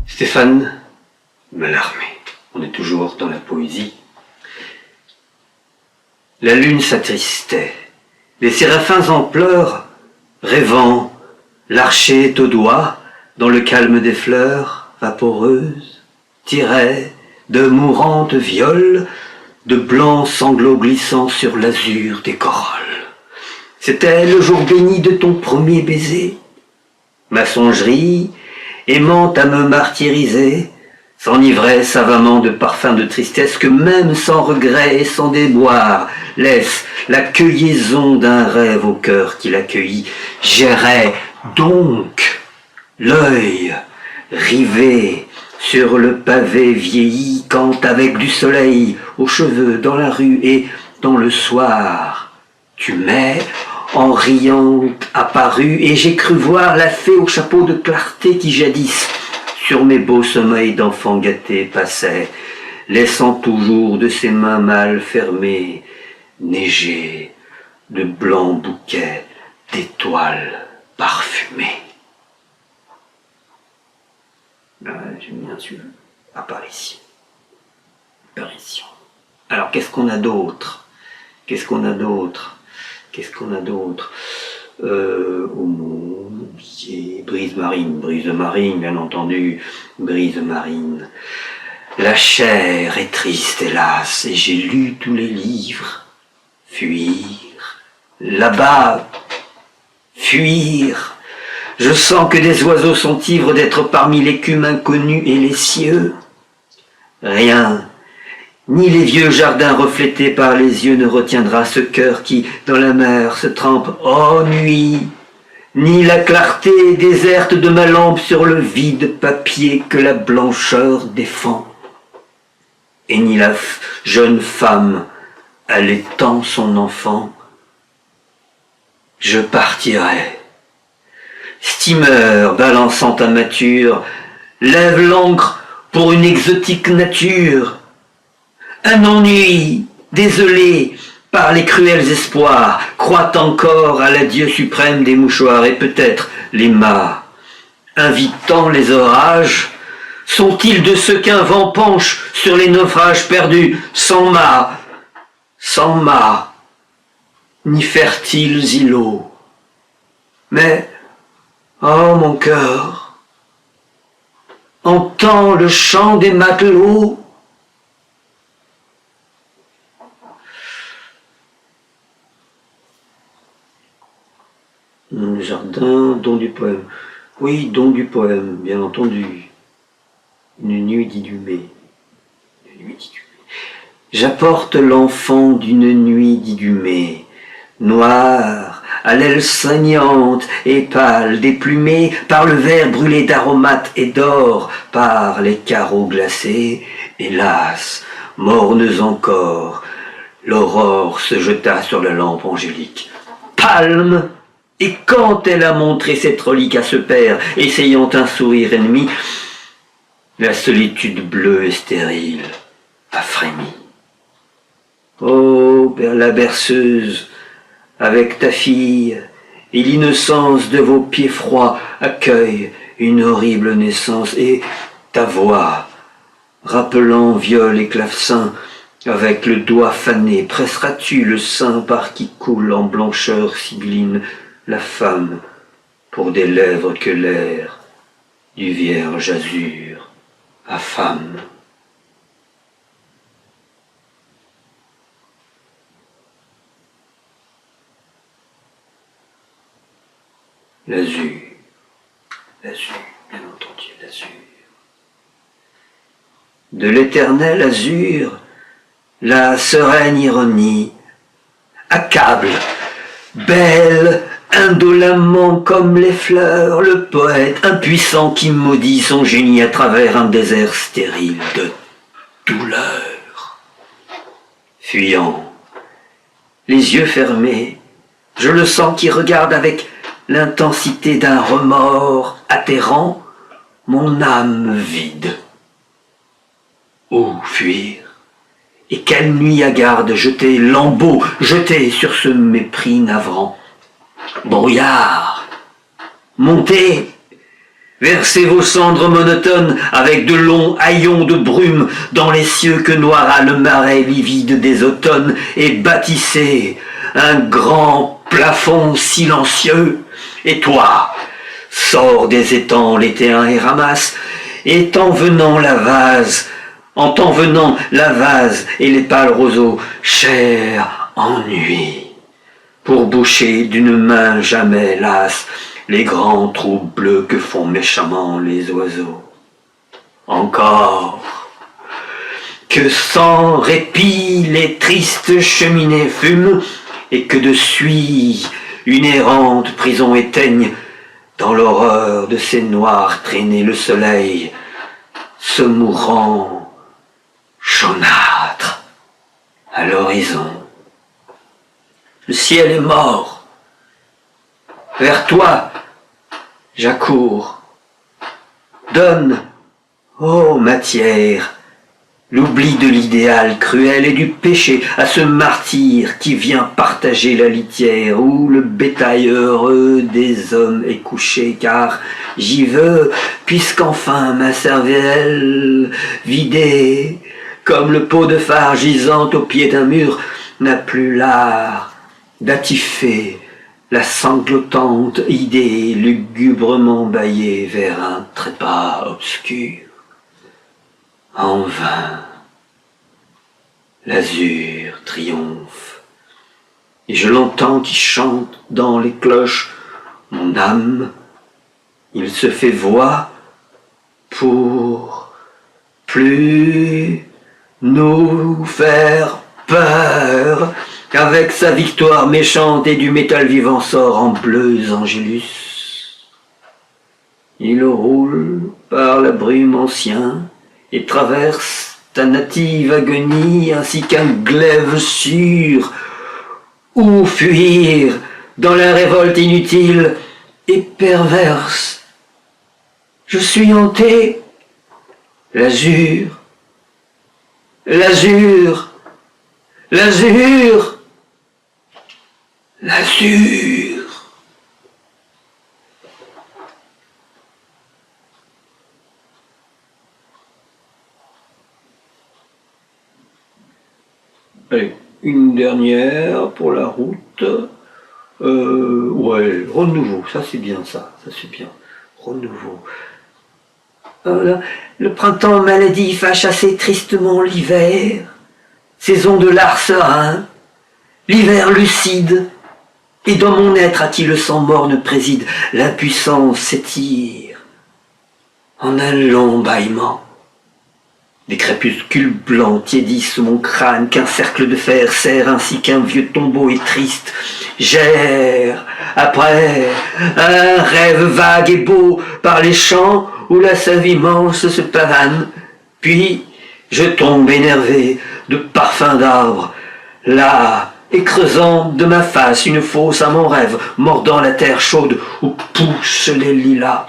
Stéphane Mallarmé. On est toujours dans la poésie. La lune s'attristait. Les séraphins en pleurs, rêvant, l'archer est au doigt, dans le calme des fleurs vaporeuses, tiraient de mourantes violes, de blancs sanglots glissant sur l'azur des corolles. C'était le jour béni de ton premier baiser. Ma songerie, aimant à me martyriser, s'enivrait savamment de parfums de tristesse que même sans regret et sans déboire, laisse la cueillisaison d'un rêve au cœur qui l'accueillit. J'errais donc l'œil rivé sur le pavé vieilli quand avec du soleil aux cheveux dans la rue et dans le soir, tu m'es en riant apparu et j'ai cru voir la fée au chapeau de clarté qui jadis sur mes beaux sommeils d'enfant gâté passait, laissant toujours de ses mains mal fermées neiger de blancs bouquets d'étoiles parfumées. J'ai mis un sur apparition. Apparition. Alors qu'est-ce qu'on a d'autre? Qu'est-ce qu'on a d'autre? Qu'est-ce qu'on a d'autre? Homo, brise marine, bien entendu, brise marine. La chair est triste, hélas, et j'ai lu tous les livres. Fuir, là-bas, fuir. Je sens que des oiseaux sont ivres d'être parmi l'écume inconnue et les cieux. Rien, ni les vieux jardins reflétés par les yeux ne retiendra ce cœur qui, dans la mer, se trempe, ô nuit, ni la clarté déserte de ma lampe sur le vide papier que la blancheur défend, et ni la jeune femme allaitant son enfant. Je partirai. Steamer balançant ta mâture, lève l'ancre pour une exotique nature. Un ennui, désolé par les cruels espoirs, croit encore à l'adieu suprême des mouchoirs, et peut-être les mâts, invitant les orages, sont-ils de ceux qu'un vent penche sur les naufrages perdus, sans mât, ni fertiles îlots. Mais, oh mon cœur, entends le chant des matelots. Le jardin, don du poème. Oui, don du poème, bien entendu. Une nuit d'inhumé. J'apporte l'enfant d'une nuit d'inhumé, noir, à l'aile saignante et pâle, déplumé par le verre brûlé d'aromates et d'or, par les carreaux glacés, hélas, mornes encore, l'aurore se jeta sur la lampe angélique. Palme! Et quand elle a montré cette relique à ce père, essayant un sourire ennemi, la solitude bleue et stérile a frémi. Oh, la berceuse, avec ta fille, et l'innocence de vos pieds froids accueille une horrible naissance, et ta voix, rappelant viol et clavecin, avec le doigt fané, presseras-tu le sein par qui coule en blancheur sibylline la femme pour des lèvres que l'air du vierge azur affame. L'azur, bien entendu, l'azur. De l'éternel azur, la sereine ironie accable, belle, indolemment comme les fleurs, le poète impuissant qui maudit son génie à travers un désert stérile de douleur. Fuyant, les yeux fermés, je le sens qui regarde avec l'intensité d'un remords atterrant mon âme vide. Où fuir? Et quelle nuit hagarde jeter lambeaux, jeter sur ce mépris navrant? brouillard, montez, versez vos cendres monotones avec de longs haillons de brume dans les cieux que noiera le marais livide des automnes et bâtissez un grand plafond silencieux. Et toi, sors des étangs l'étéen et ramasse, et en t'envenant la vase et les pâles roseaux, cher ennui, pour boucher d'une main jamais lasse les grands trous bleus que font méchamment les oiseaux. Encore, que sans répit les tristes cheminées fument, et que de suie une errante prison éteigne, dans l'horreur de ces noires traînées le soleil, se mourant jaunâtre à l'horizon. Le ciel est mort. Vers toi, j'accours. Donne, ô matière, l'oubli de l'idéal cruel et du péché à ce martyr qui vient partager la litière où le bétail heureux des hommes est couché, car j'y veux, puisqu'enfin ma cervelle vidée, comme le pot de phare gisant au pied d'un mur, n'a plus l'art d'attifer la sanglotante idée lugubrement bâillée vers un trépas obscur. En vain, l'azur triomphe, et je l'entends qui chante dans les cloches mon âme. Il se fait voix pour plus nous faire peur, avec sa victoire méchante et du métal vivant sort en bleus angélus. Il roule par la brume ancien et traverse ta native agonie ainsi qu'un glaive sûr. Où fuir dans la révolte inutile et perverse? Je suis hanté. L'azur, l'azur, l'azur, l'azur. Allez, une dernière pour la route. Ouais, renouveau, ça c'est bien ça c'est bien. Renouveau. Le printemps maladif a chassé tristement l'hiver, saison de l'art serein, l'hiver lucide, et dans mon être à qui le sang morne préside, l'impuissance s'étire en un long bâillement. Des crépuscules blancs tiédissent mon crâne qu'un cercle de fer serre ainsi qu'un vieux tombeau est triste. J'erre après un rêve vague et beau par les champs où la sève immense se pavane. Puis je tombe énervé de parfums d'arbres, là, et creusant de ma face une fosse à mon rêve, mordant la terre chaude où poussent les lilas.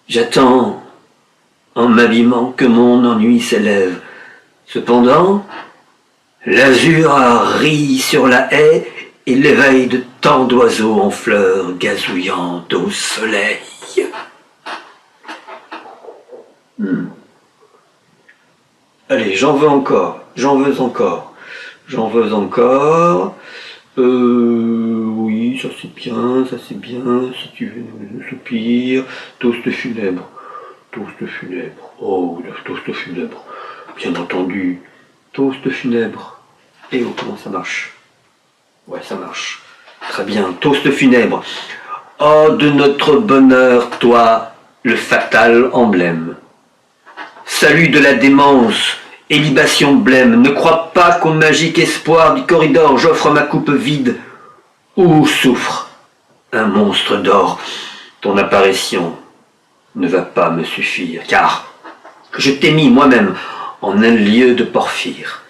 J'attends en m'abîmant que mon ennui s'élève. Cependant, l'azur rit sur la haie et l'éveil de tant d'oiseaux en fleurs gazouillant au soleil. Allez, j'en veux encore. Oui, ça c'est bien, si tu veux nous soupir. Toast funèbre. Oh, le toast funèbre. Bien entendu. Toast funèbre. Et oh, comment ça marche? Ouais, ça marche. Très bien. Toast funèbre. Oh, de notre bonheur, toi, le fatal emblème. Salut de la démence et libation blême. Ne crois pas qu'au magique espoir du corridor j'offre ma coupe vide. Où souffre un monstre d'or? Ton apparition ne va pas me suffire, car je t'ai mis moi-même en un lieu de porphyre,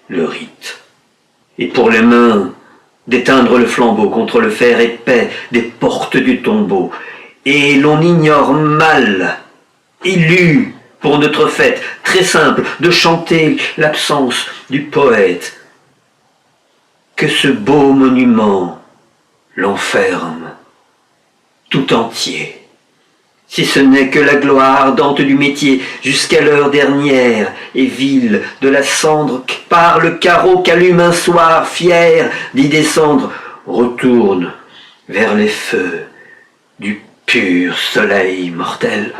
le rite, et pour les mains d'éteindre le flambeau contre le fer épais des portes du tombeau, et l'on ignore mal, élu pour notre fête, très simple, de chanter l'absence du poète, que ce beau monument, l'enferme tout entier. Si ce n'est que la gloire ardente du métier, jusqu'à l'heure dernière et vile de la cendre, par le carreau qu'allume un soir fier d'y descendre, retourne vers les feux du pur soleil mortel.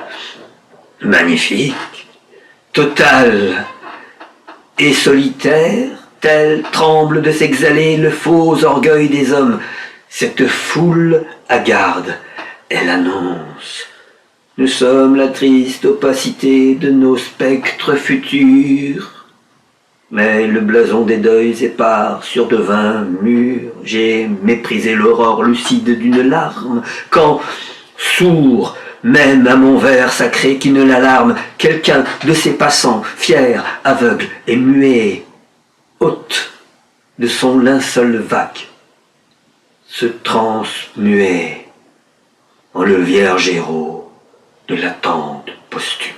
Magnifique, total et solitaire, tel tremble de s'exhaler le faux orgueil des hommes. Cette foule hagarde, elle annonce: nous sommes la triste opacité de nos spectres futurs. Mais le blason des deuils épars sur de vains murs, j'ai méprisé l'aurore lucide d'une larme, quand, sourd même à mon vers sacré qui ne l'alarme, quelqu'un de ces passants, fier, aveugle et muet, ôte de son linceul vague, se transmuait en le vierge héros de l'attente posthume.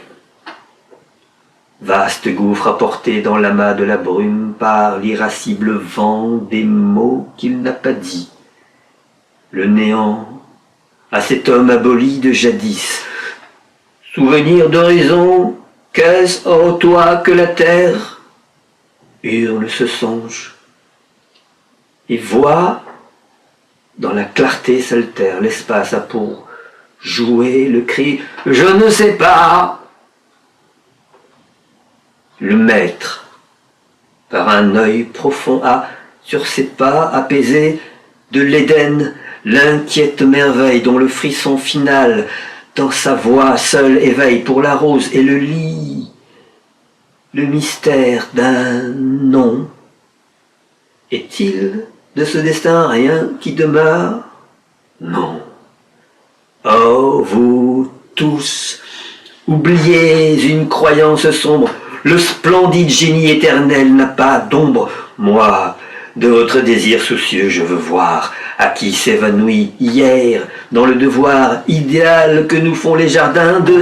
Vaste gouffre apporté dans l'amas de la brume par l'irascible vent des mots qu'il n'a pas dit. Le néant à cet homme aboli de jadis. Souvenir d'horizon, qu'est-ce, ô toi, que la terre? Hurle ce songe. Et voit, dans la clarté s'altère, l'espace a pour jouer le cri « Je ne sais pas !» Le maître, par un œil profond, a, sur ses pas apaisés, de l'Éden, l'inquiète merveille dont le frisson final, dans sa voix seule, éveille pour la rose et le lit, le mystère d'un nom. Est-il de ce destin rien qui demeure? Non. Oh, vous tous, oubliez une croyance sombre, le splendide génie éternel n'a pas d'ombre. Moi, de votre désir soucieux, je veux voir à qui s'évanouit hier dans le devoir idéal que nous font les jardins de